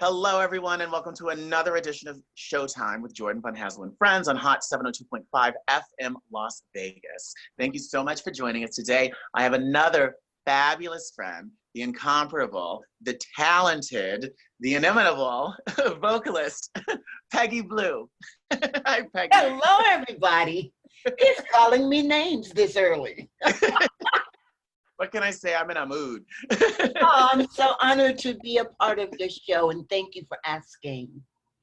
Hello, everyone, and welcome to another edition of Showtime with Jordan Van Hassel and Friends on Hot 702.5 FM Las Vegas. Thank you so much for joining us today. I have another fabulous friend, the incomparable, the talented, the inimitable vocalist, Peggi Blu. Hi, Peggi. Hello, everybody. He's calling me names this early. What can I say? I'm in a mood. Oh, I'm so honored to be a part of this show, and thank you for asking.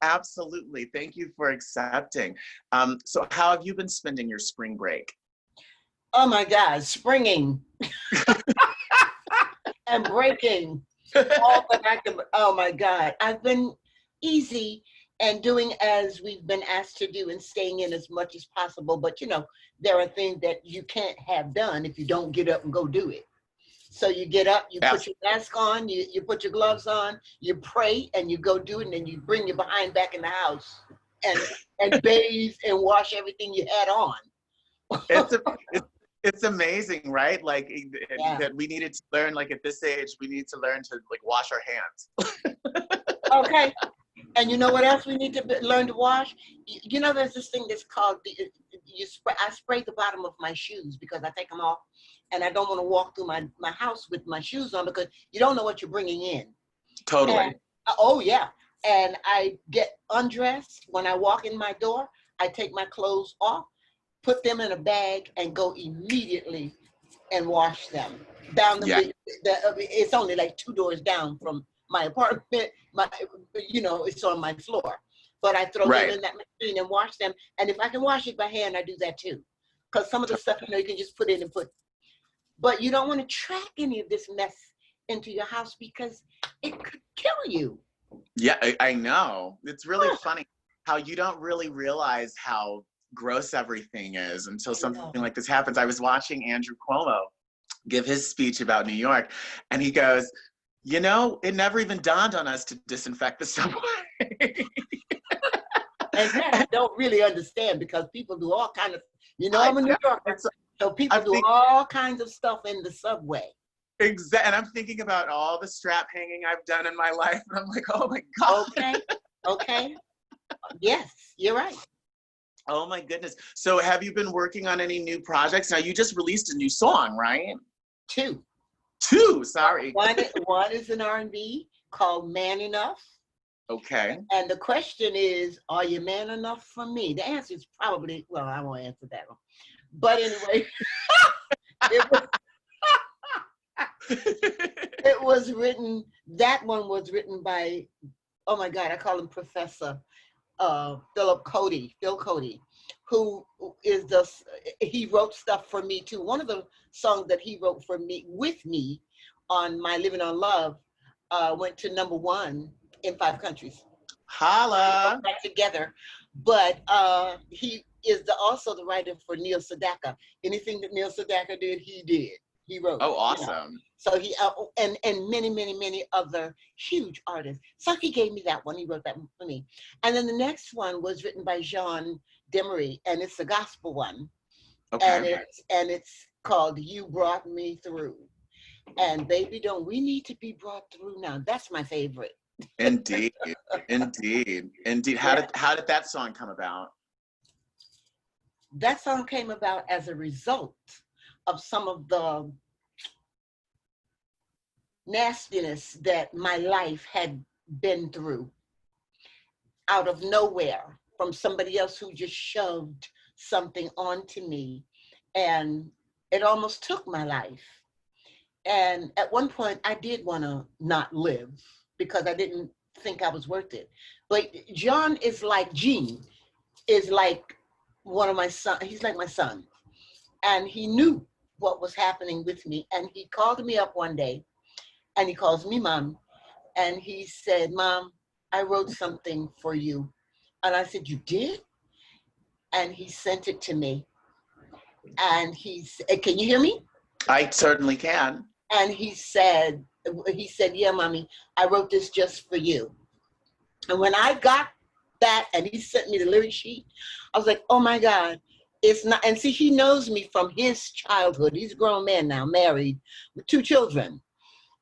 Absolutely. Thank you for accepting. So how have you been spending your spring break? Oh my God, springing and breaking. All that I can, oh my God. I've been easy and doing as we've been asked to do and staying in as much as possible. But you know, there are things that you can't have done if you don't get up and go do it. So you get up, you put your mask on, you put your gloves on, you pray, and you go do it, and then you bring your behind back in the house and bathe and wash everything you had on. It's amazing, right? Like that we needed to learn, like at this age, we need to learn to like wash our hands. Okay. And you know what else we need to learn to wash? You know, there's this thing that's called, I spray the bottom of my shoes because I take them off and I don't want to walk through my house with my shoes on because you don't know what you're bringing in. Totally. And, oh yeah. And I get undressed when I walk in my door. I take my clothes off, put them in a bag and go immediately and wash them. Down it's only like 2 doors down from my apartment, it's on my floor, but I throw them in that machine and wash them. And if I can wash it by hand, I do that too. Because some of the stuff, you can just put in and but you don't want to track any of this mess into your house because it could kill you. Yeah, I know. It's really funny how you don't really realize how gross everything is until something like this happens. I was watching Andrew Cuomo give his speech about New York, and he goes, it never even dawned on us to disinfect the subway. And that I don't really understand because people do all kinds of, I'm a New Yorker, so people do all kinds of stuff in the subway. Exactly, and I'm thinking about all the strap hanging I've done in my life, and I'm like, oh my God. Okay. Yes, you're right. Oh my goodness. So have you been working on any new projects? Now you just released a new song, right? Two, sorry. One is an R&B called Man Enough. Okay. And the question is, are you man enough for me? The answer is probably, well, I won't answer that one. But anyway, it was written, that one was written by, oh my God, I call him Professor Phil Cody, who is he wrote stuff for me too. One of the songs that he wrote for me, with me, on my Living on Love, went to #1 in 5 countries. Holla! Right together. But he is also the writer for Neil Sedaka. Anything that Neil Sedaka did, he did. He wrote. Oh, awesome. So he, and many, many, many other huge artists. So he gave me that one. He wrote that one for me. And then the next one was written by Jean Demery, and it's a gospel one. Okay. And it's called You Brought Me Through. And baby, don't we need to be brought through now? That's my favorite. Indeed. How did that song come about? That song came about as a result of some of the nastiness that my life had been through out of nowhere from somebody else who just shoved something onto me, and it almost took my life. And at one point I did want to not live because I didn't think I was worth it. But John is like, Gene is like one of my sons. He's like my son. And he knew what was happening with me. And he called me up one day and he calls me Mom. And he said, Mom, I wrote something for you. And I said, you did? And he sent it to me. And he said, can you hear me? I certainly can. And he said, yeah, Mommy, I wrote this just for you. And when I got that and he sent me the lyric sheet, I was like, oh my God, it's not. And see, he knows me from his childhood. He's a grown man now, married with 2 children.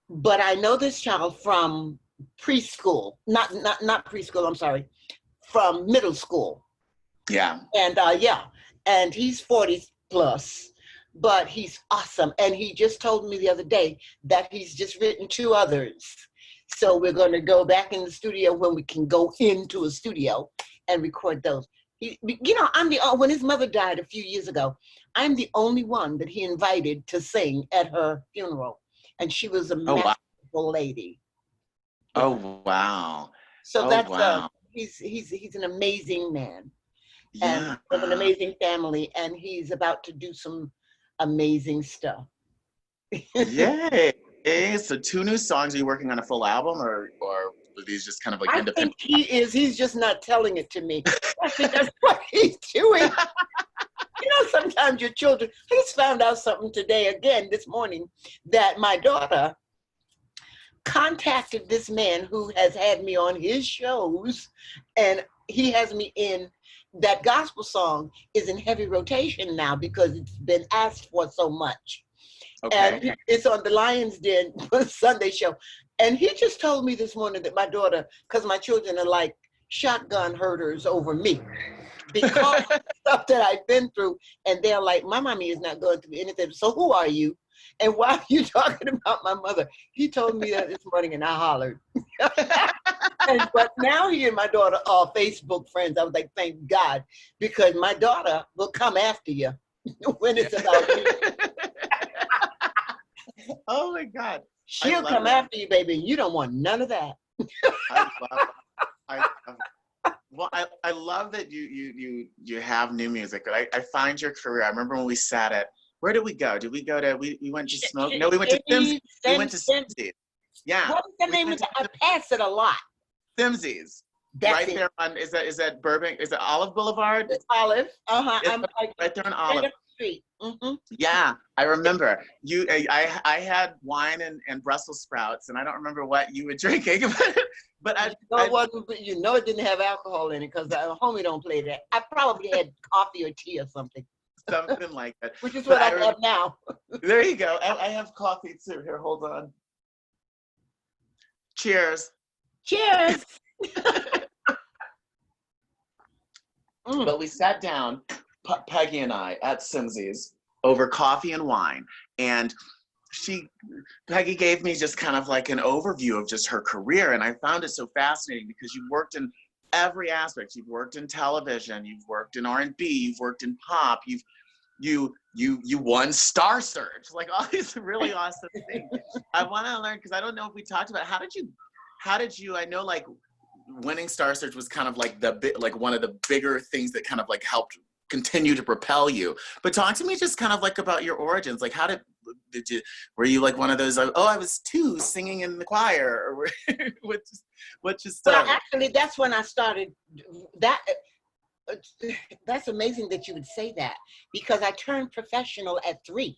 But I know this child from preschool, not preschool, I'm sorry, from middle school. Yeah. And and he's 40 plus, but he's awesome. And he just told me the other day that he's just written 2 others. So we're going to go back in the studio when we can go into a studio and record those. When his mother died a few years ago, I'm the only one that he invited to sing at her funeral. And she was a masterful lady. Oh, wow. So he's an amazing man. Yeah. And of an amazing family, and he's about to do some amazing stuff. Yay. So 2 new songs. Are you working on a full album, or are these just kind of like independent? I think he is. He's just not telling it to me. I think that's what he's doing. Sometimes your children. I just found out something today, again, this morning, that my daughter contacted this man who has had me on his shows, and he has me in. That gospel song is in heavy rotation now because it's been asked for so much. Okay. And it's on the Lion's Den Sunday show. And he just told me this morning that my daughter, because my children are like shotgun herders over me because of stuff that I've been through. And they're like, my mommy is not going through anything. So who are you? And why are you talking about my mother? He told me that this morning and I hollered. But now he and my daughter are Facebook friends. I was like, thank God, because my daughter will come after you when it's about you. Oh my God. She'll come after you, baby. You don't want none of that. I love that you have new music. I find your career. I remember when we sat at, where did we go? Did we go to, we went to Smoke? No, we went to Simsies. We went to Simsies. Yeah. What was the name of that? I pass it a lot. Simsies. Right there on, is that Burbank? Is it Olive Boulevard? It's Olive. I'm right there on Olive. Street. Mm-hmm. Yeah, I remember you. I had wine and Brussels sprouts, and I don't remember what you were drinking, but it didn't have alcohol in it because homie don't play that. I probably had coffee or tea or something. Something like that. Which is what I have now. There you go. I have coffee too. Here, hold on. Cheers. Cheers. But we sat down, Peggy and I, at Simsies over coffee and wine, and Peggy gave me just kind of like an overview of just her career, and I found it so fascinating because you've worked in every aspect. You've worked in television, you've worked in R&B, you've worked in pop, you won Star Search, like all these really awesome things. I want to learn, because I don't know if we talked about how did you I know like winning Star Search was kind of like one of the bigger things that kind of like helped continue to propel you. But talk to me just kind of like about your origins. Like were you like one of those like, oh, I was 2 singing in the choir, or what just Well, actually that's when I started that. That's amazing that you would say that, because I turned professional at 3.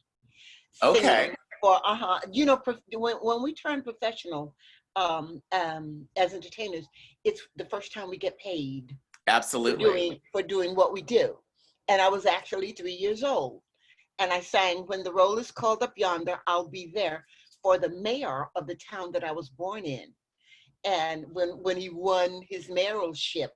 Okay. When we turn professional as entertainers, it's the first time we get paid. Absolutely. For doing what we do. And I was actually 3 years old. And I sang, "When the roll is called up yonder, I'll be there," for the mayor of the town that I was born in. And when he won his mayoralship.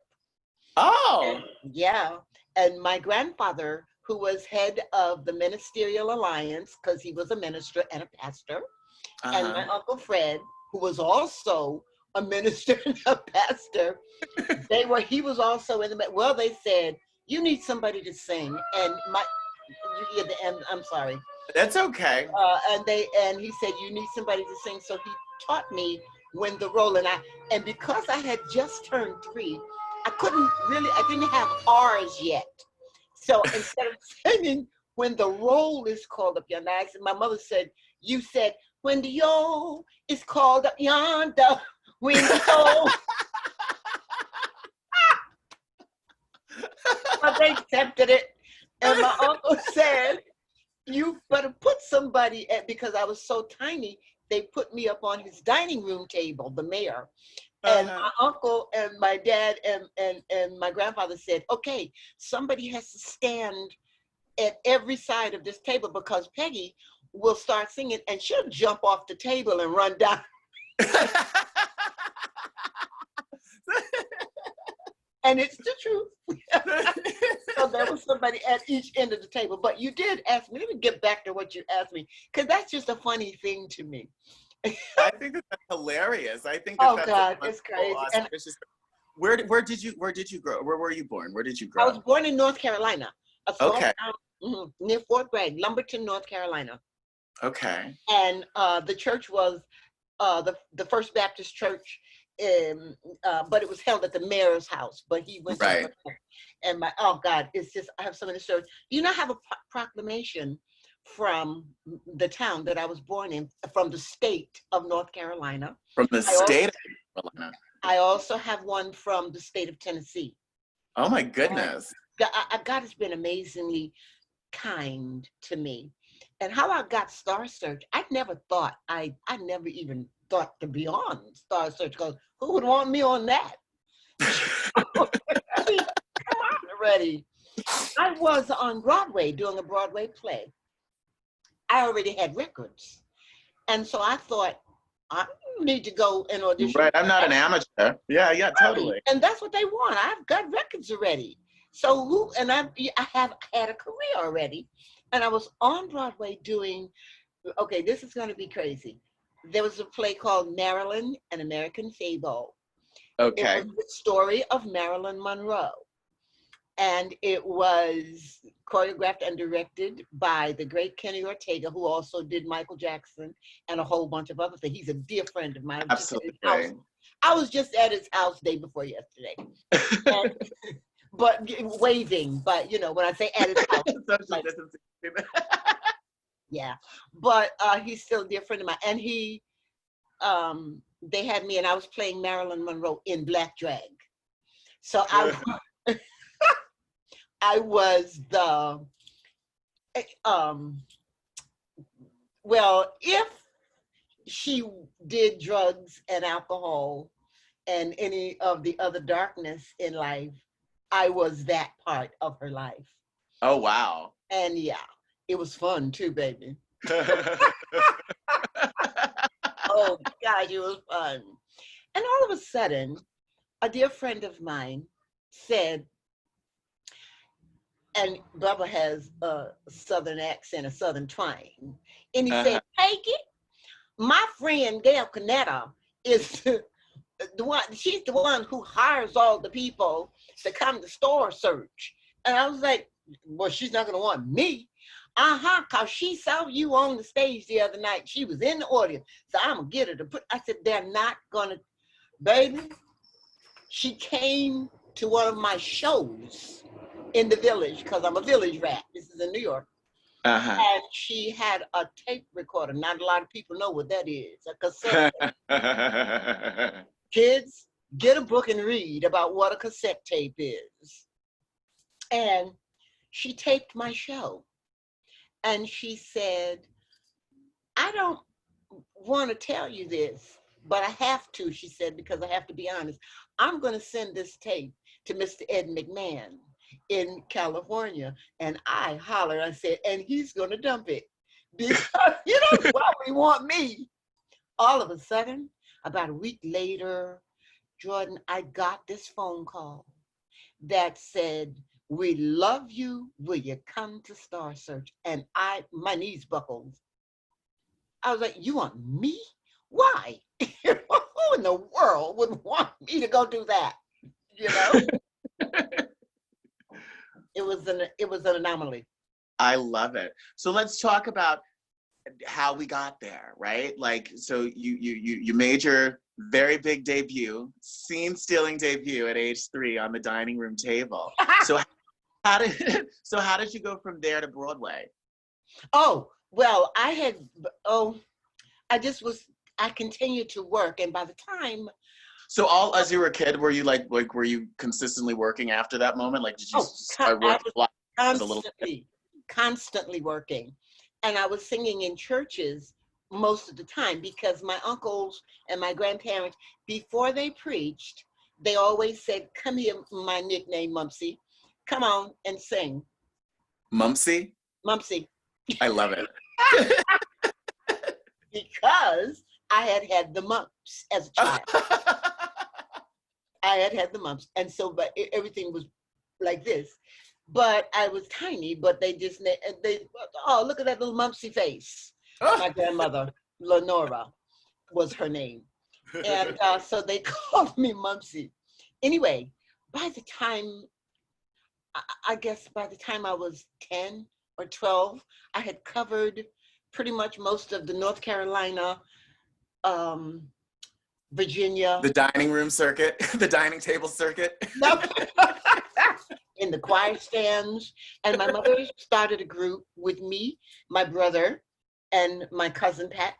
Oh. Yeah. And my grandfather, who was head of the Ministerial Alliance, because he was a minister and a pastor, and my Uncle Fred, who was also a minister and a pastor, he was also in the, well, they said, you need somebody to sing. And you hear the end, I'm sorry. That's okay. And he said, you need somebody to sing. So he taught me When the Roll, and because I had just turned 3, I didn't have R's yet. So instead of singing When the Roll is Called Up Yonder, my mother said, you said, when the roll is called up yonder, when the roll. But they accepted it. And my uncle said, you better put somebody because I was so tiny, they put me up on his dining room table, the mayor. And my uncle and my dad and my grandfather said, okay, somebody has to stand at every side of this table because Peggy will start singing and she'll jump off the table and run down. And it's the truth. So there was somebody at each end of the table. But you did ask me, let me get back to what you asked me, because that's just a funny thing to me. I think that's hilarious. I think Oh that's God, it's crazy. And where did you grow? Where were you born? Where did you grow? I was born in North Carolina, a small Okay. town near Fort Bragg, Lumberton, North Carolina. Okay. And the church was the First Baptist Church, but it was held at the mayor's house. But he went right. to and oh God, it's just, I have so many stories. You know, I have a proclamation from the town that I was born in, from the state of North Carolina. From the state of North Carolina. I also have one from the state of Tennessee. Oh my goodness. God has been amazingly kind to me. And how I got Star Search, I never thought, I never even thought to be on Star Search, because who would want me on that? I mean, come on already. I was on Broadway doing a Broadway play. I already had records. And so I thought, I need to go and audition. Right, I'm not an amateur. Yeah, totally. And that's what they want. I've got records already. So I have had a career already. And I was on Broadway doing, okay, this is going to be crazy. There was a play called Marilyn, An American Fable. Okay. It was the story of Marilyn Monroe. And it was choreographed and directed by the great Kenny Ortega, who also did Michael Jackson and a whole bunch of other things. He's a dear friend of mine. Absolutely. I was just at his house day before yesterday. But waving, but you know, when I say at his house. Like, yeah, but he's still a dear friend of mine. And they had me and I was playing Marilyn Monroe in black drag. So I was the, well, if she did drugs and alcohol and any of the other darkness in life, I was that part of her life. Oh, wow. And yeah, it was fun too, baby. Oh gosh, it was fun. And all of a sudden, a dear friend of mine said, and Bubba has a Southern accent, a Southern twang. And he said, Peggy, my friend Gail Canetta is the one, she's the one who hires all the people to come to Star Search. And I was like, well, she's not gonna want me. Cause she saw you on the stage the other night. She was in the audience. So I'm gonna get her to put, I said, they're not gonna, baby. She came to one of my shows in the Village, because I'm a Village rat. This is in New York. And she had a tape recorder. Not a lot of people know what that is. A cassette. Kids, get a book and read about what a cassette tape is. And she taped my show. And she said, I don't want to tell you this, but I have to, she said, because I have to be honest. I'm going to send this tape to Mr. Ed McMahon in California. And I hollered, I said, and he's going to dump it. Because you don't probably want me. All of a sudden, about a week later, Jordan, I got this phone call that said, we love you. Will you come to Star Search? And my knees buckled. I was like, you want me? Why? Who in the world would want me to go do that? You know? It was an anomaly. I love it. So let's talk about how we got there, right? Like, so you made your very big debut, scene-stealing debut at age 3 on the dining room table. So how did you go from there to Broadway? Oh, well, I continued to work, and by the time. So as you were a kid, were you were you consistently working after that moment? Like, did you start working a lot as a little kid? Constantly working. And I was singing in churches most of the time, because my uncles and my grandparents, before they preached, they always said, come here, my nickname, Mumsy. Come on and sing. Mumsy? Mumsy. I love it. Because I had the mumps as a child. I had had the mumps, and so but everything was like this. But I was tiny, but oh, look at that little mumpsy face. My grandmother, Lenora, was her name. And so they called me Mumsy. Anyway, by the time, I guess by the time I was 10 or 12, I had covered pretty much most of the North Carolina, Virginia. The dining room circuit, the dining table circuit. In the choir stands. And my mother started a group with me, my brother, and my cousin Pat.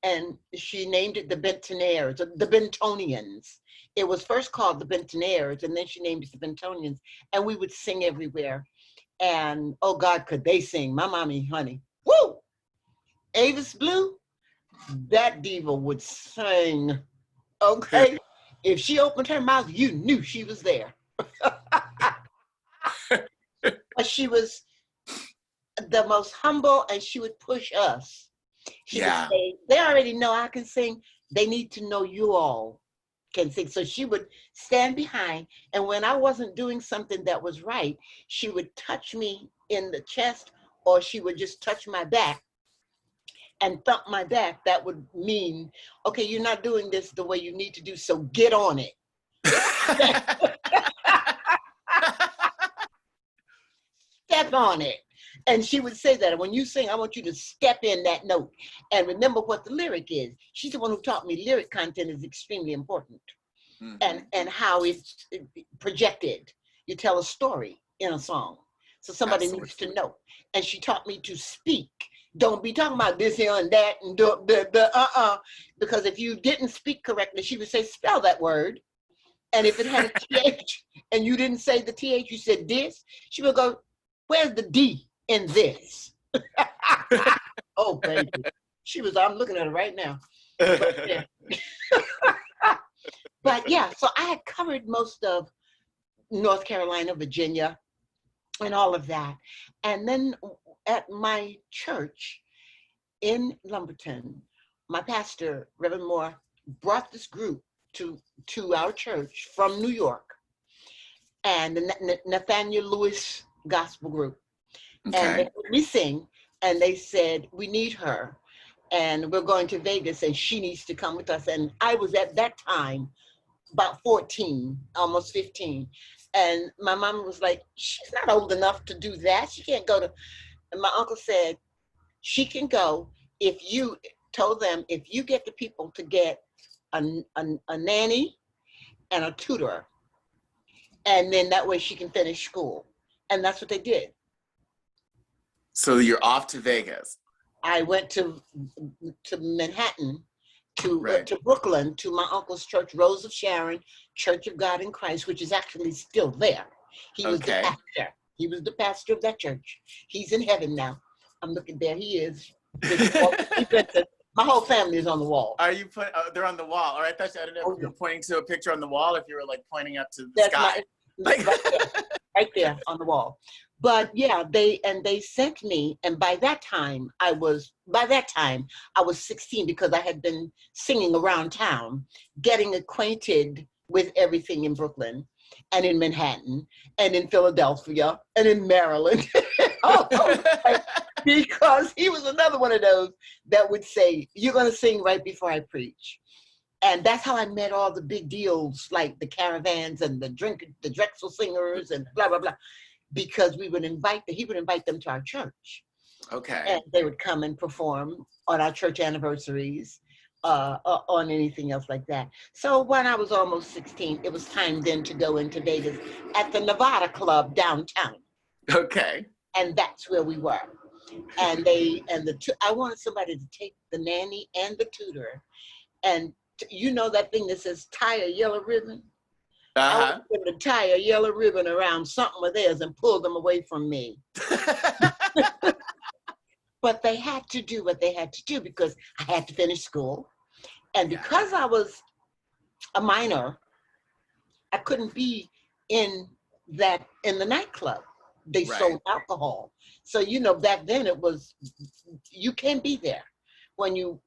And she named it the Bentonaires, the Bentonians. It was first called the Bentonaires, and then she named it the Bentonians. And we would sing everywhere. And oh God, could they sing? My mommy, honey, woo! Avis Blue, that diva would sing. Okay, if she opened her mouth, you knew she was there. But she was the most humble, and she would push us. She would say, they already know I can sing. They need to know you all can sing. So she would stand behind, and when I wasn't doing something that was right, she would touch me in the chest, or she would just touch my back and thump my back. That would mean, okay, you're not doing this the way you need to do, so get on it. Step on it. And she would say that when you sing, I want you to step in that note and remember what the lyric is. She's the one who taught me lyric content is extremely important. Mm-hmm. and how it's projected. You tell a story in a song, so somebody needs to know. And she taught me to speak. Don't be talking about this here and that and because if you didn't speak correctly, she would say spell that word. And if it had a th and you didn't say the th, you said this, she would go, where's the D in this? Oh, baby. She was, I'm looking at her right now. But yeah. But yeah, so I had covered most of North Carolina, Virginia, and all of that. And then at my church in Lumberton, my pastor, Reverend Moore, brought this group to our church from New York, and the Nathaniel Lewis Gospel Group. Okay. And they heard me sing, and they said, we need her, and we're going to Vegas, and she needs to come with us. And I was at that time about 14, almost 15. And my mom was like, she's not old enough to do that. She can't go to, and my uncle said, she can go if you told them, if you get the people to get a nanny and a tutor, and then that way she can finish school. And that's what they did. So you're off to Vegas. I went to Manhattan, to Brooklyn, to my uncle's church, Rose of Sharon, Church of God in Christ, which is actually still there. He was the pastor. He was the pastor of that church. He's in heaven now. I'm looking there. He is. My whole family is on the wall. Are you they're on the wall? All right. I don't know if you were pointing to a picture on the wall, if you were like pointing up to the sky. Right there on the wall. But yeah, they sent me, and by that time I was 16, because I had been singing around town, getting acquainted with everything in Brooklyn and in Manhattan and in Philadelphia and in Maryland. Because he was another one of those that would say, you're going to sing right before I preach. And that's how I met all the big deals, like the Caravans and the Drexel Singers and blah, blah, blah. Because he would invite them to our church. Okay. And they would come and perform on our church anniversaries, on anything else like that. So when I was almost 16, it was time then to go into Vegas at the Nevada Club downtown. Okay. And that's where we were. And I wanted somebody to take the nanny and the tutor, and you know that thing that says tie a yellow ribbon? I wanted them to tie a yellow ribbon around something of theirs and pull them away from me. But they had to do what they had to do because I had to finish school. And because I was a minor, I couldn't be in the nightclub. They sold alcohol. So, you know, back then it was, you can't be there when you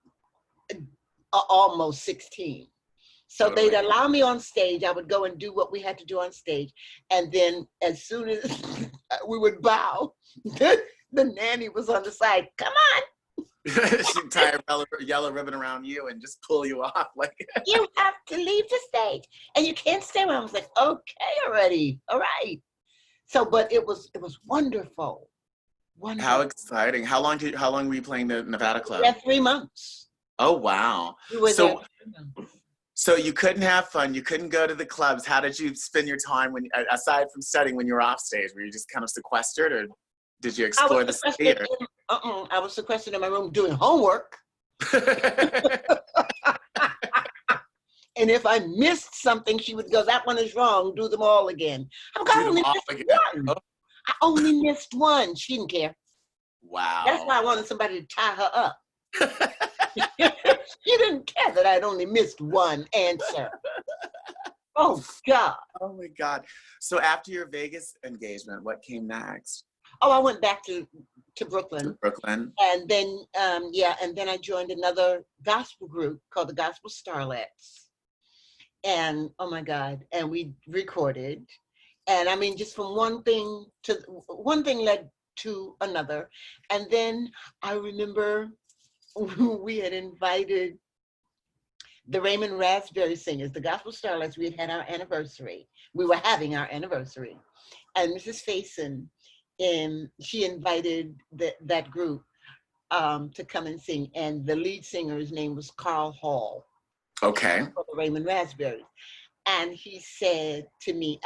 are almost 16. So Totally. they'd allow me on stage. I would go and do what we had to do on stage. And then as soon as we would bow, the nanny was on the side. Come on. She'd tie a yellow ribbon around you and just pull you off. Like, You have to leave the stage and you can't stay around. I was like, okay, already. All right. So, but it was wonderful. Wonderful. how exciting. How long were you playing the Nevada Club? Yeah, 3 months. Oh, wow. We were there. So you couldn't have fun. You couldn't go to the clubs. How did you spend your time when, aside from studying, when you were off stage? Were you just kind of sequestered, or did you explore the city? I was sequestered in my room doing homework. And if I missed something, she would go, "That one is wrong. Do them all again." I only missed one. Oh. I only missed one. She didn't care. Wow. That's why I wanted somebody to tie her up. She didn't care that I'd only missed one answer. Oh, God. Oh, my God. So after your Vegas engagement, what came next? Oh, I went back to Brooklyn. Brooklyn. And then, and then I joined another gospel group called the Gospel Starlets. And, oh, my God, and we recorded. And, I mean, just from one thing led to another. And then I remember we had invited the Raymond Raspberry Singers, the Gospel Starlights. We had our anniversary. We were having our anniversary. And Mrs. Faison, she invited that group to come and sing. And the lead singer's name was Carl Hall. Okay. For the Raymond Raspberries. And he said to me,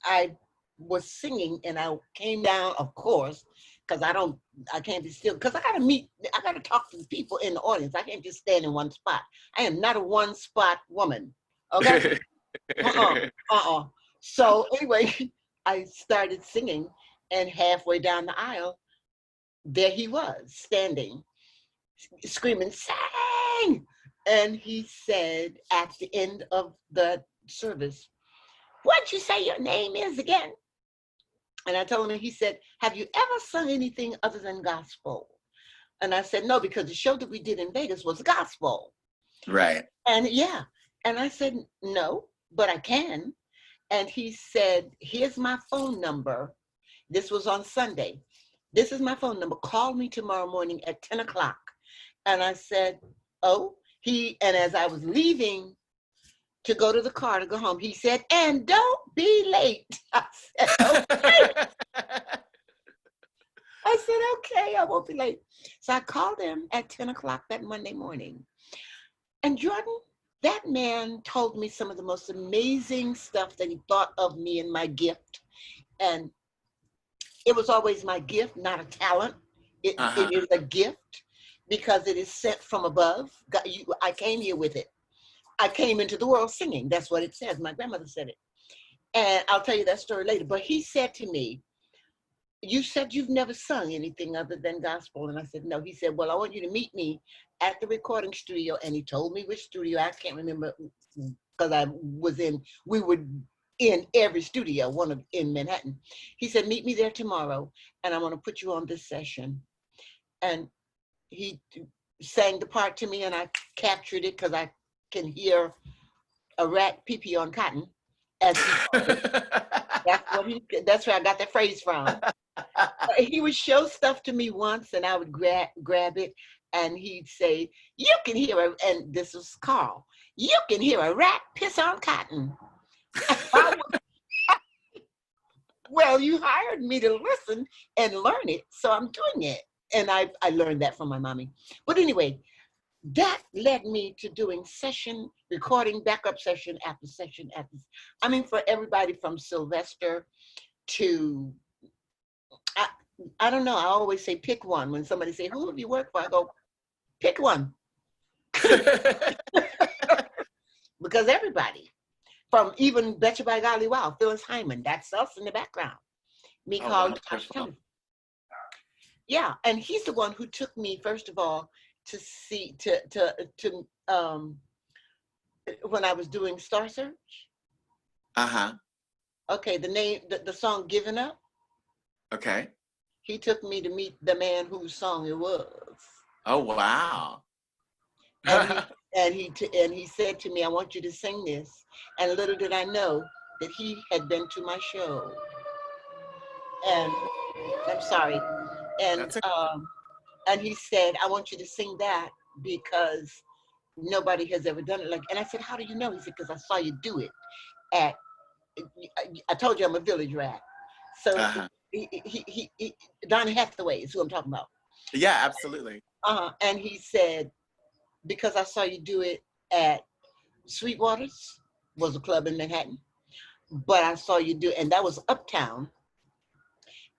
I was singing and I came down, of course, because I can't be still, because I gotta talk to the people in the audience. I can't just stand in one spot. I am not a one spot woman. Okay. So anyway, I started singing, and halfway down the aisle, there he was, standing, screaming, "Sing!" And he said at the end of the service, "What'd you say your name is again?" And I told him, he said, "Have you ever sung anything other than gospel?" And I said, "No, because the show that we did in Vegas was gospel." Right. And and I said, "No, but I can." And he said, "Here's my phone number." This was on Sunday. "This is my phone number. Call me tomorrow morning at 10 o'clock. And I said, "Oh." And as I was leaving to go to the car to go home, he said, "And don't be late." I said, "Okay." I said, "Okay, I won't be late." So I called him at 10 o'clock that Monday morning. And Jordan, that man told me some of the most amazing stuff that he thought of me and my gift. And it was always my gift, not a talent. It is a gift because it is sent from above. I came here with it. I came into the world singing. That's what it says. My grandmother said it. And I'll tell you that story later. But he said to me, "You said you've never sung anything other than gospel." And I said, "No." He said, "Well, I want you to meet me at the recording studio." And he told me which studio. I can't remember because we were in every studio, in Manhattan. He said, "Meet me there tomorrow, and I'm going to put you on this session." And he sang the part to me, and I captured it because I can hear a rat pee-pee on cotton. As that's where I got that phrase from. He would show stuff to me once, and I would grab it, and he'd say, "You can hear and this was Carl, "You can hear a rat piss on cotton." Well, you hired me to listen and learn it, so I'm doing it. And I learned that from my mommy. But anyway, that led me to doing recording backup session after session after. I mean, for everybody from Sylvester to, I don't know, I always say pick one. When somebody say, "Who have you worked for?" I go, pick one. Because everybody, from even Betcha by Golly Wow, Phyllis Hyman, that's us in the background. Me called. Yeah, and he's the one who took me, first of all, to see when I was doing Star Search. Okay, the song "Giving Up." Okay. He took me to meet the man whose song it was. Oh, wow. And he said to me, I want you to sing this. And little did I know that he had been to my show. And I'm sorry. That's And he said, I want you to sing that because nobody has ever done it. And I said, how do you know? He said, because I saw you do it at, I told you I'm a village rat. So he Donny Hathaway is who I'm talking about. Yeah, absolutely. And he said, because I saw you do it at Sweetwater's, was a club in Manhattan, but I saw you do it, and that was Uptown.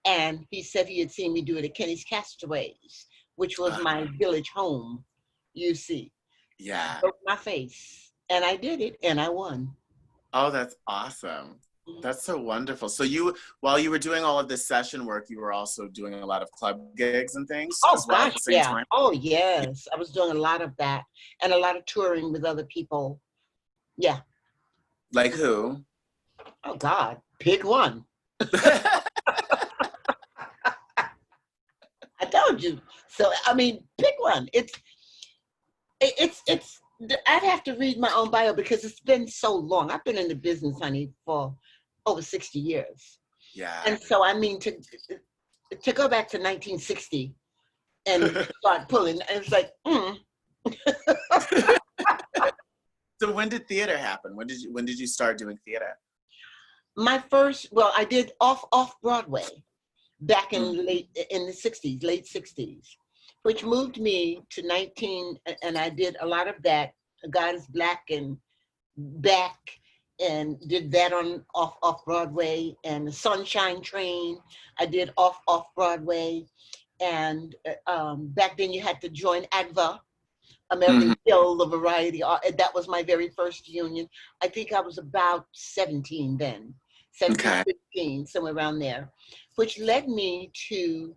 And he said he had seen me do it at Kenny's Castaways, which was my village home, you see. Yeah. Broke my face, and I did it, and I won. Oh, that's awesome. That's so wonderful. So while you were doing all of this session work, you were also doing a lot of club gigs and things as well at the same time? Oh, yes. I was doing a lot of that and a lot of touring with other people. Yeah. Like who? Oh, God. Pick one. I told you. So, I mean, pick one. I'd have to read my own bio because it's been so long. I've been in the business, honey, for over 60 years. Yeah. And so, I mean, to go back to 1960 and start pulling, it's like, So when did theater happen? When did you start doing theater? My first, I did off Broadway back in late 60s, which moved me to and I did a lot of that. God is Black and back, and did that on off Broadway, and the Sunshine Train I did off Broadway, and back then you had to join AGVA, American Guild of Variety Art. That was my very first union. I think I was about 17 then, 17, 15, somewhere around there, which led me to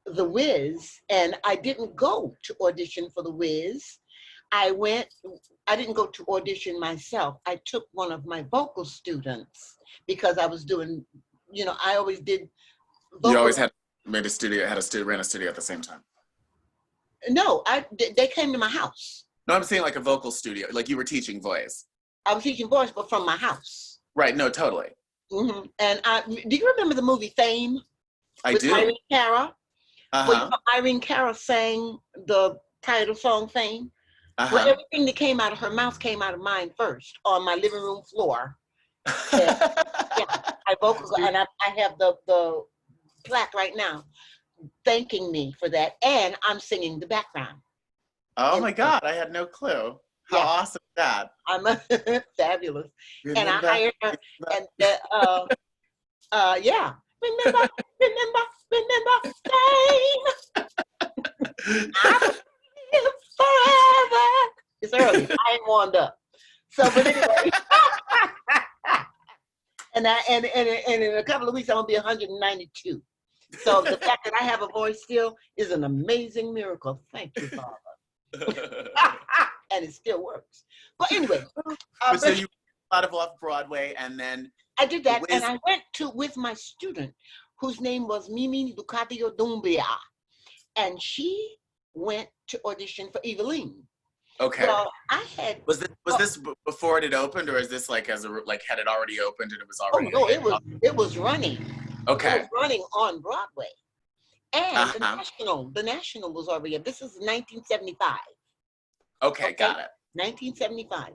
The Wiz, and I didn't go to audition for The Wiz. I didn't go to audition myself. I took one of my vocal students because I was doing, I always did vocal. You always ran a studio at the same time. No, they came to my house. No, I'm saying like a vocal studio, like you were teaching voice. I was teaching voice, but from my house. Right, no, totally. And do you remember the movie Fame? I do. Irene Cara? Well, Irene Cara sang the title song Fame. Well, everything that came out of her mouth came out of mine first on my living room floor. I vocal, and I have the plaque right now thanking me for that, and I'm singing the background. Oh my God, I had no clue. How awesome is that? I'm fabulous. Remember, and I hired her, and remember, Fame. Forever. It's early. I ain't warmed up. So, but anyway. and in a couple of weeks, I'm gonna be 192. So the fact that I have a voice still is an amazing miracle. Thank you, Father. And it still works. But anyway. So you out of off Broadway, and then I did that, and I went with my student, whose name was Mimi Lucatio Dumbia, and she went to audition for Eveline. Okay. Well, I had. Was this before it had opened, or is this like had it already opened and it was already? Oh no, it was running. Okay. It was running on Broadway, and the National was already up. This is 1975. Okay, got it. 1975,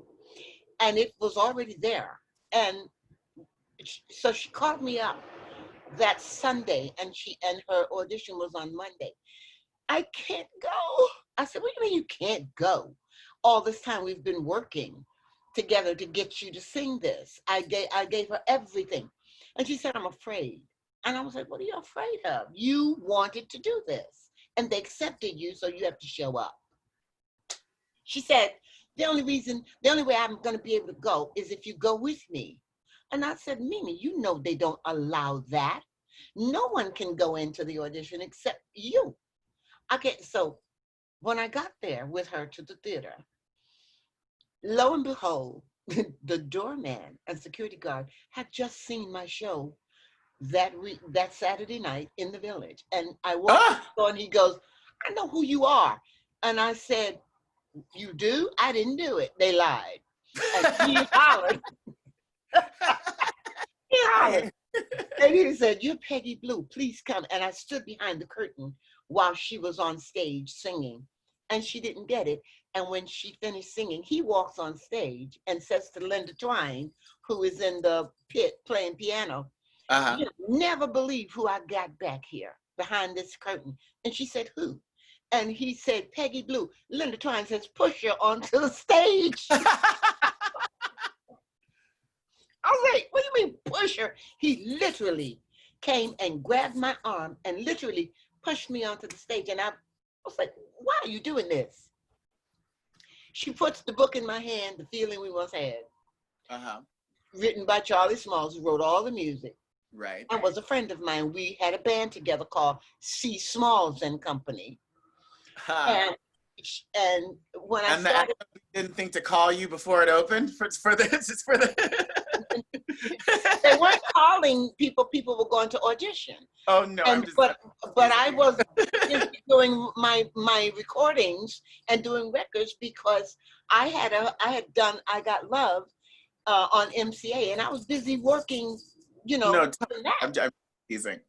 and it was already there, and so she called me up that Sunday, and her audition was on Monday. I can't go. I said, what do you mean you can't go? All this time we've been working together to get you to sing this. I gave her everything. And she said, I'm afraid. And I was like, what are you afraid of? You wanted to do this, and they accepted you, so you have to show up. She said, the only way I'm going to be able to go is if you go with me. And I said, Mimi, you know they don't allow that. No one can go into the audition except you. Okay, so when I got there with her to the theater, lo and behold, the doorman and security guard had just seen my show that Saturday night in the Village. And I walked in and he goes, I know who you are. And I said, You do? I didn't do it. They lied. And he hollered. He hollered. And he said, "You're Peggi Blu, please come." And I stood behind the curtain while she was on stage singing. And she didn't get it. And when she finished singing, he walks on stage and says to Linda Twine, who is in the pit playing piano, "You'll never believe who I got back here behind this curtain." And she said, "Who?" And he said, "Peggi Blu." Linda Twine says, "Push her onto the stage." I was like, "What do you mean push her?" He literally came and grabbed my arm and literally pushed me onto the stage. And I was like, "Why are you doing this?" She puts the book in my hand, The Feeling We Once Had, written by Charlie Smalls, who wrote all the music. Right. And was a friend of mine. We had a band together called C. Smalls and Company. And when I started, didn't think to call you before it opened for the. They weren't calling people. People were going to audition. Oh no! But I was doing my recordings and doing records because I had done I Got Love on MCA, and I was busy working. No, I'm teasing.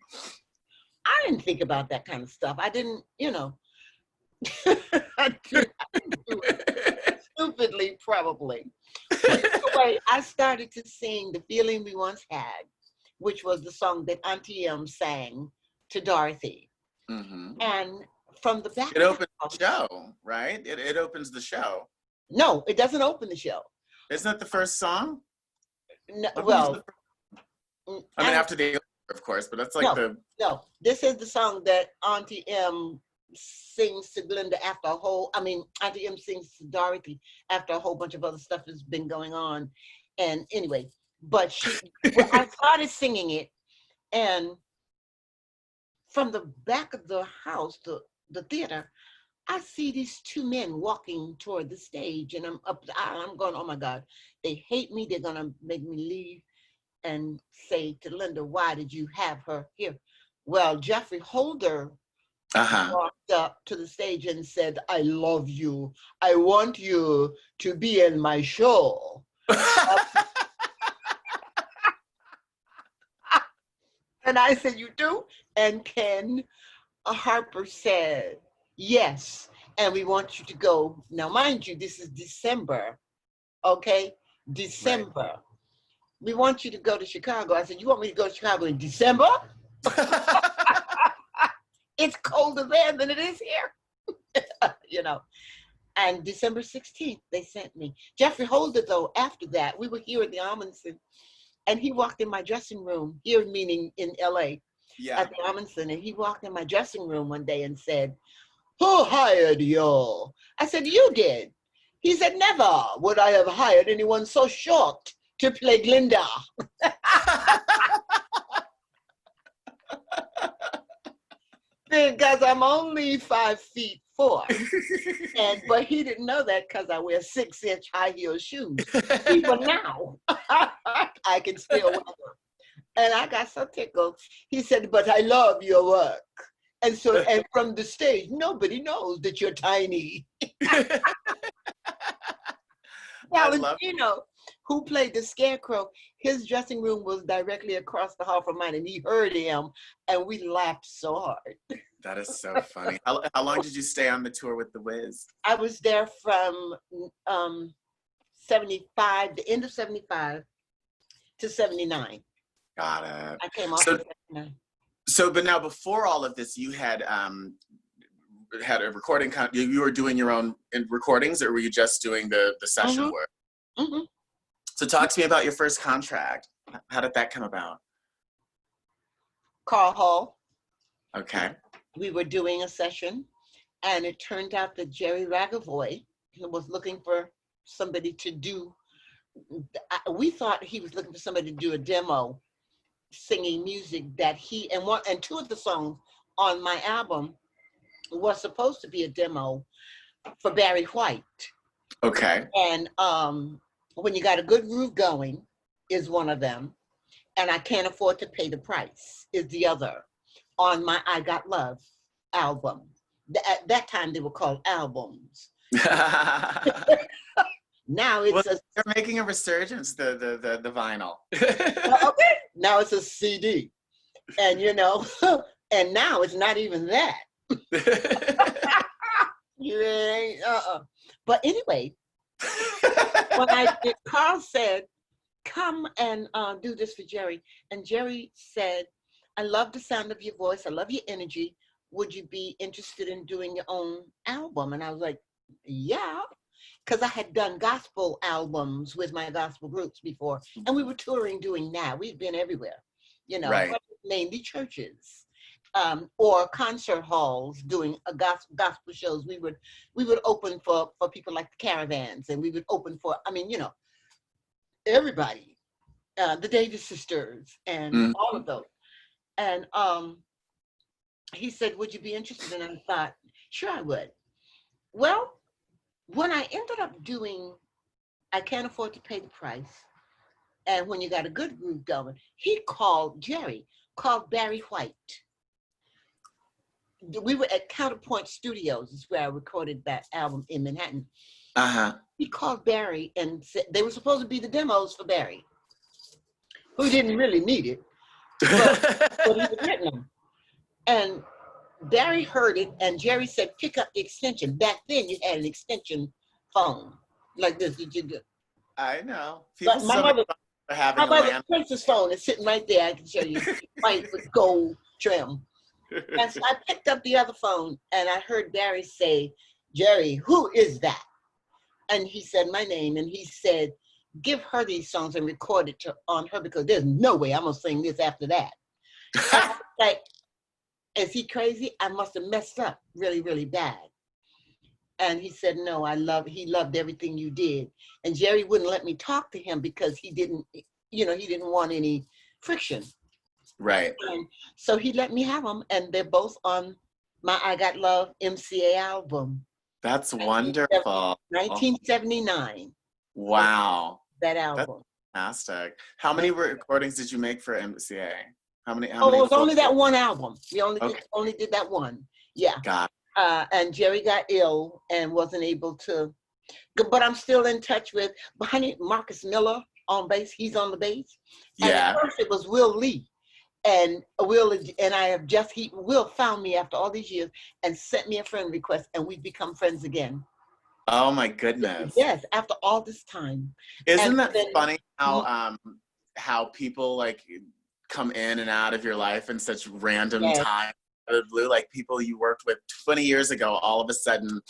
I didn't think about that kind of stuff. I didn't, I didn't do it. Stupidly, probably. Anyway, I started to sing The Feeling We Once Had, which was the song that Auntie M sang to Dorothy. And from the back, it opens the show, right? It opens the show. No, it doesn't open the show. Isn't that the first song? No, well, I mean, after the, of course, but that's like No, this is the song that Auntie M sings to Glinda after Auntie M sings to Dorothy after a whole bunch of other stuff has been going on. And anyway, but I started singing it, and from the back of the house, the theater, I see these two men walking toward the stage, and I'm up the aisle. I'm going, "Oh my God, they hate me. They're gonna make me leave and say to Linda, why did you have her here?" Well, Jeffrey Holder walked up to the stage and said, "I love you. I want you to be in my show." And I said, "You do?" And Ken Harper said, "Yes. And we want you to go." Now, mind you, this is December. Okay? December. Right. "We want you to go to Chicago." I said, "You want me to go to Chicago in December?" It's colder there than it is here. And December 16th, they sent me. Jeffrey Holder, though, after that, we were here at the Amundsen, and he walked in my dressing room, here meaning in LA, at the Amundsen, and he walked in my dressing room one day and said, "Who hired you?" I said, "You did." He said, "Never would I have hired anyone so short to play Glinda." Because I'm only 5'4". But he didn't know that because I wear 6-inch high heel shoes. Even now, I can still wear them. And I got so tickled. He said, "But I love your work. And from the stage, nobody knows that you're tiny." Valentino, who played the Scarecrow, his dressing room was directly across the hall from mine, and he heard him, and we laughed so hard. That is so funny. How long did you stay on the tour with The Wiz? I was there from 75, the end of 75 to 79. Got it. I came off in 79. So, but now before all of this, you had a recording. You were doing your own recordings, or were you just doing the session work? So talk to me about your first contract. How did that come about? Carl Hall. Okay. We were doing a session, and it turned out that Jerry Ragavoy was looking for somebody to do. We thought he was looking for somebody to do a demo, singing music that and two of the songs on my album was supposed to be a demo for Barry White. Okay. And When You Got a Good Groove Going is one of them, and I Can't Afford to Pay the Price is the other on my I Got Love album. At that time they were called albums. Now it's they're making a resurgence, the vinyl. Okay. Now it's a CD. And you know, and now it's not even that. But anyway, when Carl said, come and do this for Jerry. And Jerry said, I love the sound of your voice. I love your energy. Would you be interested in doing your own album? And I was like, yeah, because I had done gospel albums with my gospel groups before. And we were touring doing that. We'd been everywhere, you know, right. Mainly churches or concert halls doing a gospel shows. We would open for people like the Caravans, and we would open for, I mean, you know, everybody, the Davis Sisters and all of those. And he said, would you be interested? And I thought, sure I would. Well, when I ended up doing I Can't Afford to Pay the Price, and when you got a good group going, Jerry called Barry White. We were at Counterpoint Studios, is where I recorded that album in Manhattan. He called Barry and said they were supposed to be the demos for Barry, who didn't really need it, but he was written them. And Barry heard it, and Jerry said, pick up the extension. Back then, you had an extension phone like this. Did you do? I know. But my mother's Princess phone is sitting right there. I can show you, white with gold trim. And so I picked up the other phone, and I heard Barry say, Jerry, who is that? And he said my name, and he said, give her these songs and record it on her, because there's no way I'm going to sing this after that. I was like, is he crazy? I must have messed up really, really bad. And he said, no, he loved everything you did. And Jerry wouldn't let me talk to him because he didn't want any friction. Right. And so he let me have them, and they're both on my I Got Love MCA album. That's wonderful. 1979. Wow. That album. That's fantastic. How many recordings did you make for MCA? How many? It was only that one album. We only did that one. Yeah. Got it. And Jerry got ill and wasn't able to, but I'm still in touch with Marcus Miller on bass. He's on the bass. And at first it was Will Lee. And Will found me after all these years and sent me a friend request, and we've become friends again. Oh my goodness. Yes, after all this time. Isn't that funny how people like come in and out of your life in such random time? Blue, like people you worked with 20 years ago, all of a sudden,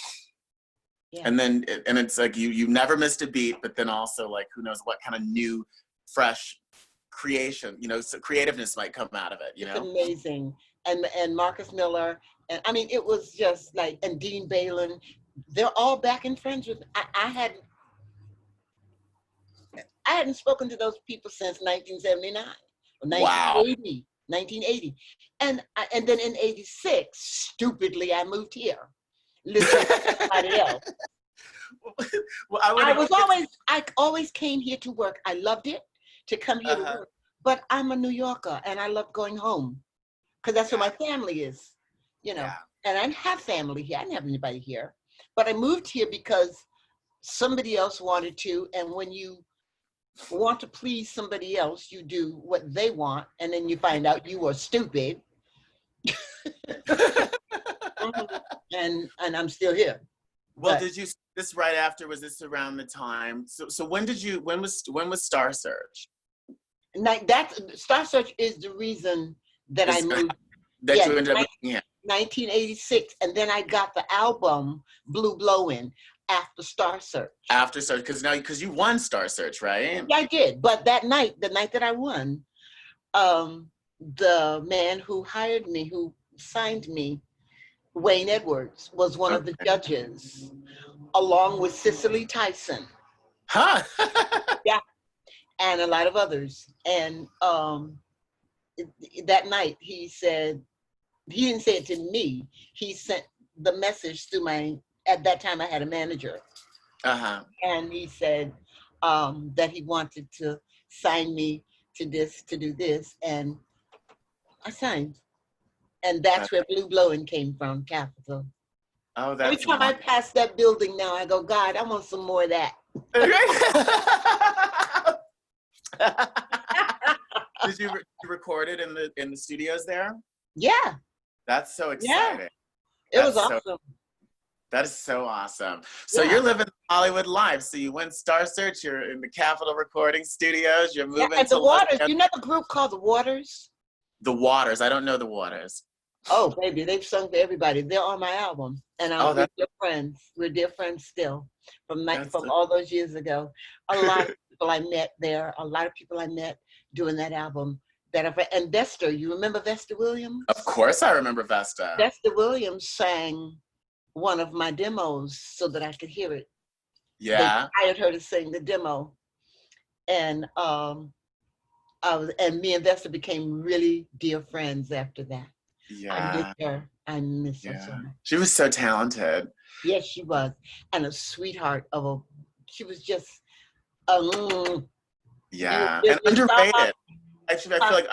and then it's like you never missed a beat, but then also like who knows what kind of new, fresh creation, so creativeness might come out of it. It's amazing. And Marcus Miller, and I mean, it was just like, and Dean Balin, they're all back and friends with. I hadn't spoken to those people since 1979 or 1980. 1980, and then in '86, stupidly, I moved here. Listen to somebody else. Well, I always came here to work. I loved it to come here to work, but I'm a New Yorker, and I love going home because that's where my family is, And I didn't have family here. I didn't have anybody here, but I moved here because somebody else wanted to, and when you want to please somebody else, you do what they want, and then you find out you are stupid. and I'm still here. Well, did you this right after? Was this around the time? So when was Star Search? Star Search is the reason that I moved. That you ended up looking at. 1986, and then I got the album Blue Blowin' after Star Search. After Search, because you won Star Search, right? Yeah, I did. But the night that I won, the man who hired me, who signed me, Wayne Edwards, was one of the judges, along with Cicely Tyson. Huh? Yeah, and a lot of others. And that night he said, he didn't say it to me, he sent the message to at that time I had a manager. And he said that he wanted to sign me to do this, and I signed. And that's where Blue Blowin' came from, capital. Oh, Every that's time I wonderful. pass that building now, I go, God, I want some more of that. Did you record it in the studios there? Yeah, That's so yeah. exciting. It was That's so awesome. that is so awesome. So Yeah. you're living Hollywood life. So you went Star Search. You're in the Capitol Recording Studios. You're Yeah, moving and the to Los Waters, you Angeles. know the group called the Waters? The Waters. I don't know the Waters. Oh, baby, they've sung to everybody. They're on my album, and Oh, we're dear friends. We're dear friends still that's from all those years ago. A lot of people I met there. A lot of people I met doing that album. And Vesta, you remember Vesta Williams? of course I remember Vesta. Vesta Williams sang one of my demos so that I could hear it. They Yeah. hired her to sing the demo, and me and Vesta became really dear friends after that. Yeah. I miss her Yeah. so much. She was so talented. Yes, she was, and a sweetheart she was just, Yeah. you And underrated. saw- Actually, I feel like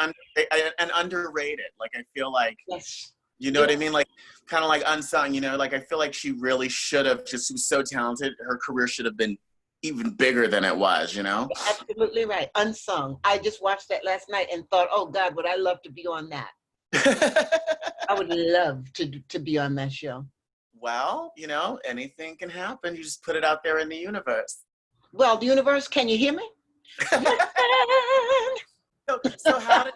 underrated. Like, I feel like, yes, you know what I mean? Like, kind of like unsung, you know? Like, I feel like she really should have, she was so talented. Her career should have been even bigger than it was, you know? absolutely right. Unsung. I just watched that last night and thought, oh God, would I love to be on that? I would love to be on that show. Well, you know, anything can happen. You just put it out there in the universe. Well, the universe, can you hear me? So how did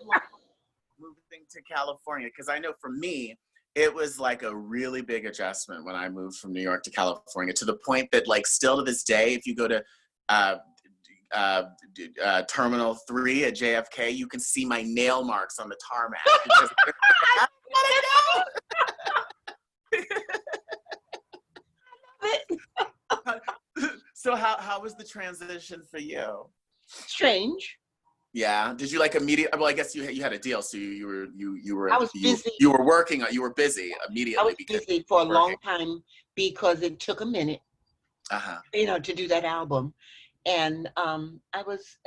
moving to California? Because I know for me, it was like a really big adjustment when I moved from New York to California, to the point that, like, still to this day, if you go to Terminal 3 at JFK, you can see my nail marks on the tarmac. Because So how was the transition for you? Strange. Yeah. Did you like immediately? Well, I guess you had a deal, so you were I was busy. You were working. You were busy immediately. I was busy for a long time because it took a minute, to do that album, and I was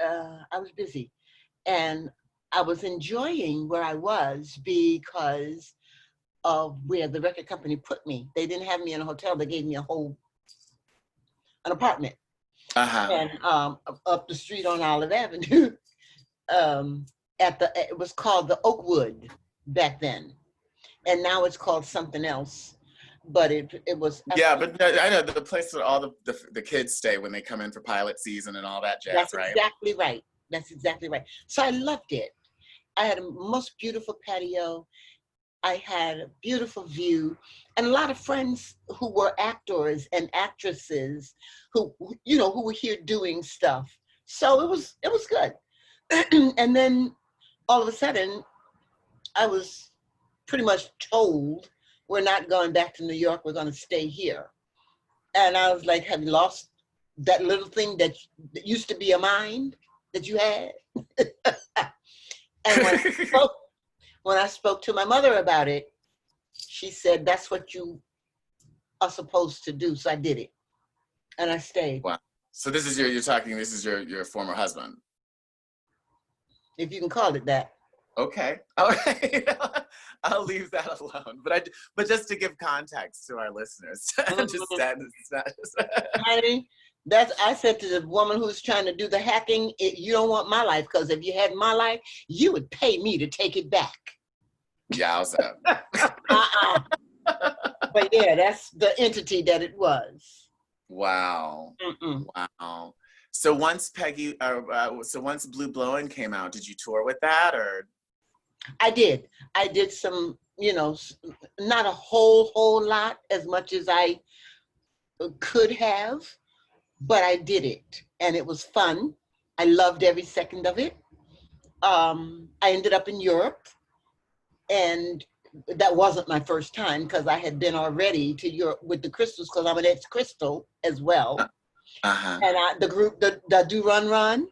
busy, and I was enjoying where I was because of where the record company put me. They didn't have me in a hotel. They gave me an apartment, and up the street on Olive Avenue. It was called the Oakwood back then, and now it's called something else. But it was. Yeah, but I know the place where all the kids stay when they come in for pilot season and all that jazz, That's right? exactly right. That's exactly right. So I loved it. I had a most beautiful patio. I had a beautiful view, and a lot of friends who were actors and actresses who were here doing stuff. So it was good. And then all of a sudden, I was pretty much told, we're not going back to New York, we're going to stay here. And I was like, have you lost that little thing that used to be a mind that you had? And when I spoke to my mother about it, she said, that's what you are supposed to do. So I did it. And I stayed. Wow. So this is your former husband. If you can call it that. Okay. All right. I'll leave that alone. But just to give context to our listeners, Honey, I said to the woman who's trying to do the hacking, you don't want my life, because if you had my life, you would pay me to take it back. Yowza. But yeah, that's the entity that it was. Wow. Wow. So once once Blue Blowin' came out, did you tour with that, or? I did some, not a whole lot, as much as I could have, but I did it, and it was fun. I loved every second of it. I ended up in Europe, and that wasn't my first time, because I had been already to Europe with the Crystals, because I'm an ex-Crystal as well. And the group, the Do Run Run.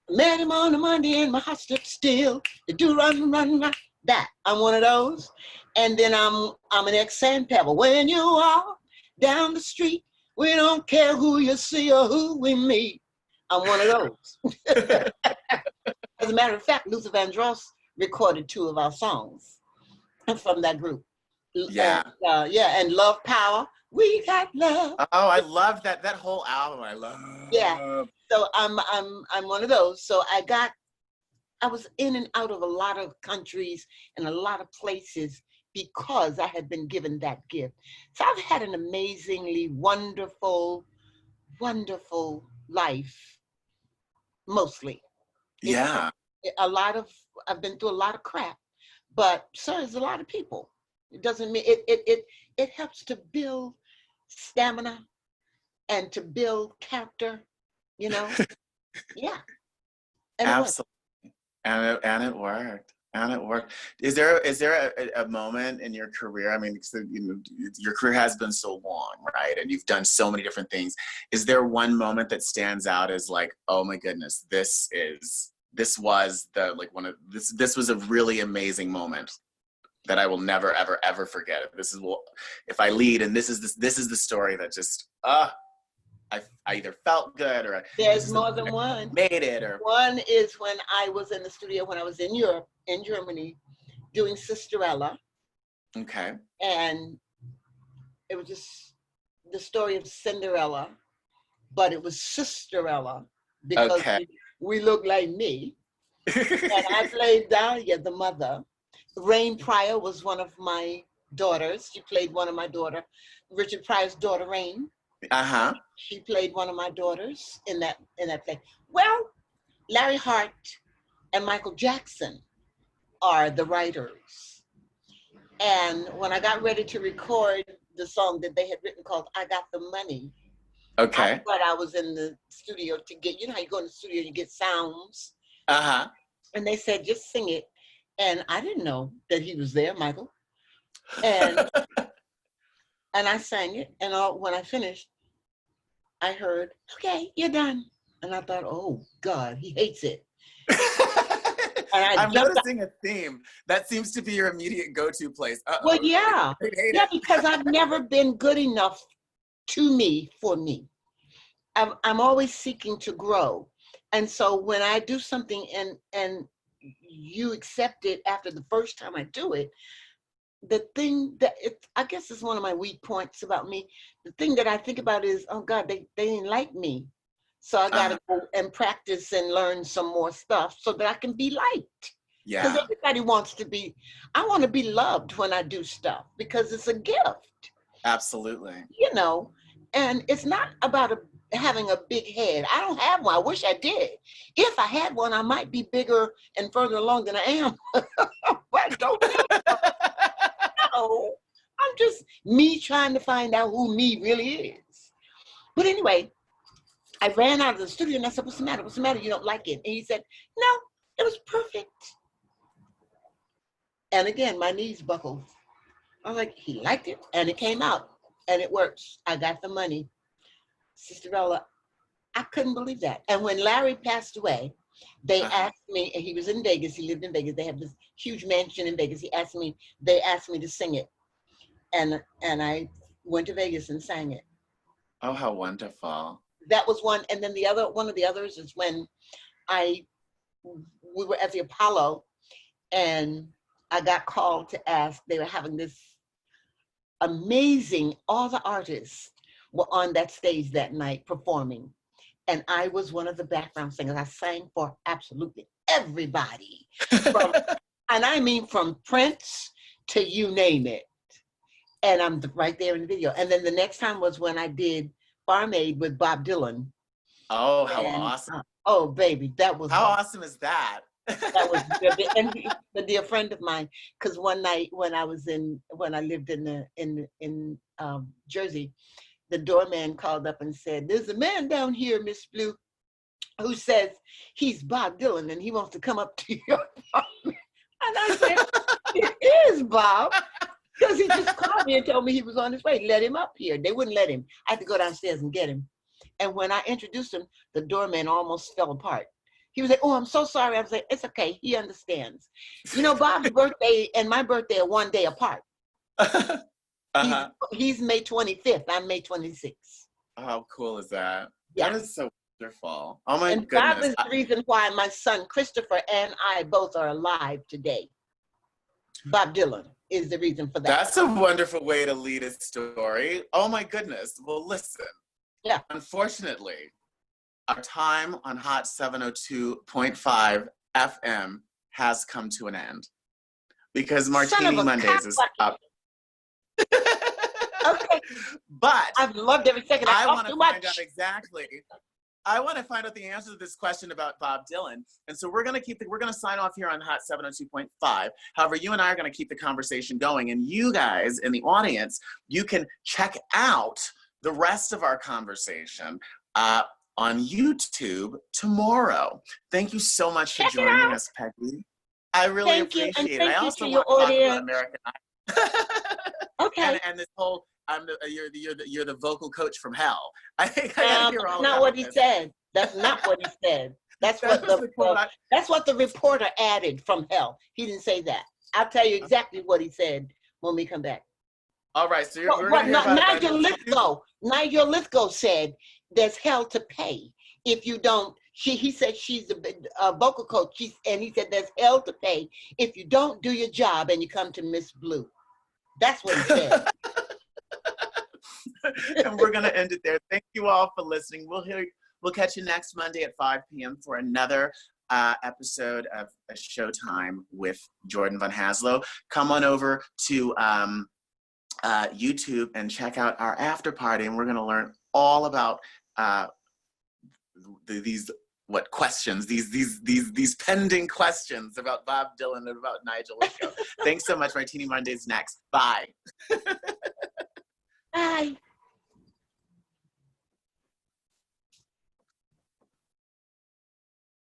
Met him on a Monday and my heart stood still. The Do Run Run Run. That, I'm one of those. And then I'm an ex-Sand Pebble. When you walk down the street, we don't care who you see or who we meet. I'm one of those. As a matter of fact, Luther Vandross recorded 2 of our songs from that group. Yeah. Yeah, and Love Power. We got love. Oh, I love that whole album. I love. Yeah. So I'm one of those. So I was in and out of a lot of countries and a lot of places because I had been given that gift. So I've had an amazingly wonderful, wonderful life, mostly. Yeah. I've been through a lot of crap, but so is a lot of people. It doesn't mean it helps to build stamina and to build character, you know? Yeah. And Absolutely. And it worked. And it worked. Is there a moment in your career? I mean, your career has been so long, right? And you've done so many different things. Is there one moment that stands out as like, oh my goodness, this was this was a really amazing moment that I will never ever ever forget. This is if I lead, and this is the story that just I either felt good or there's more than one. Made it. Or one is when I was in the studio when I was in Europe, in Germany, doing Sisterella. Okay. And it was just the story of Cinderella, but it was Sisterella because we look like me. And I played Dahlia, the mother. Rain Pryor was one of my daughters. She played one of my daughter, Richard Pryor's daughter, Rain. Uh-huh. She played one of my daughters in that play. Well, Larry Hart and Michael Jackson are the writers. And when I got ready to record the song that they had written called I Got the Money, okay, I thought I was in the studio to get, you know how you go in the studio and you get sounds? Uh-huh. And they said, just sing it. And I didn't know that he was there, Michael. And and I sang it. And when I finished, I heard, okay, you're done. And I thought, oh God, he hates it. And I'm noticing a theme. That seems to be your immediate go-to place. Well, yeah. Yeah, because I've never been good enough to me for me. I'm always seeking to grow. And so when I do something and you accept it after the first time I do it, the thing that I guess is one of my weak points about me. The thing that I think about is, oh God, they didn't like me. So I got to go and practice and learn some more stuff so that I can be liked. Yeah. Because everybody wants to be, I want to be loved when I do stuff because it's a gift. Absolutely. You know, and it's not about having a big head. I don't have one. I wish I did. If I had one, I might be bigger and further along than I am. But don't no, I'm just me trying to find out who me really is. But anyway, I ran out of the studio and I said, what's the matter? What's the matter? You don't like it? And he said, no, it was perfect. And again, my knees buckled. I was like, he liked it and it came out and it works. I got the money. Sisterella, I couldn't believe that. And when Larry passed away, they asked me, and he was in Vegas, he lived in Vegas, they have this huge mansion in Vegas. They asked me to sing it. And I went to Vegas and sang it. Oh, how wonderful. That was one. And then one of the others is when we were at the Apollo and I got called to ask, they were having this amazing, all the artists were on that stage that night performing. And I was one of the background singers. I sang for absolutely everybody. And I mean from Prince to you name it. And I'm right there in the video. And then the next time was when I did Barmaid with Bob Dylan. Oh, how awesome. Oh, baby, that was. How awesome is that? That was good. And a dear friend of mine, because one night when I lived in Jersey, the doorman called up and said, there's a man down here, Miss Blue, who says he's Bob Dylan and he wants to come up to your apartment. And I said, it is Bob. Because he just called me and told me he was on his way. Let him up here. They wouldn't let him. I had to go downstairs and get him. And when I introduced him, the doorman almost fell apart. He was like, oh, I'm so sorry. I was like, it's okay. He understands. You know, Bob's birthday and my birthday are one day apart. He's May 25th. I'm May 26th. How cool is that? Yeah. That is so wonderful. Oh my goodness. That is the reason why my son Christopher and I both are alive today. Bob Dylan is the reason for that. That's a wonderful way to lead a story. Oh my goodness. Well, listen. Yeah. Unfortunately, our time on Hot 702.5 FM has come to an end because Martini Mondays is up. Okay. But I've loved every second. I want to find out exactly. I want to find out the answer to this question about Bob Dylan. And so we're going to sign off here on Hot 702.5. However, you and I are going to keep the conversation going. And you guys in the audience, you can check out the rest of our conversation on YouTube tomorrow. Thank you so much for joining us, Peggy. I really appreciate it. I also want to talk about American Idol. Okay. And this whole you're the vocal coach from hell. I think I gotta hear all not what he said. That's not what he said. That's what the reporter added from hell. He didn't say that. I'll tell you exactly what he said when we come back. All right. So we're gonna hear about Nigel Lithgow said there's hell to pay if you don't. He said she's a vocal coach. And he said there's hell to pay if you don't do your job and you come to Miss Blue. That's what he said. And we're going to end it there. Thank you all for listening. We'll catch you next Monday at 5 p.m. for another episode of A Showtime with Jordan Von Haslow. Come on over to YouTube and check out our after party, and we're going to learn all about these pending questions about Bob Dylan and about Nigel Lithgow. Thanks so much. Martini Monday's next. Bye. Bye.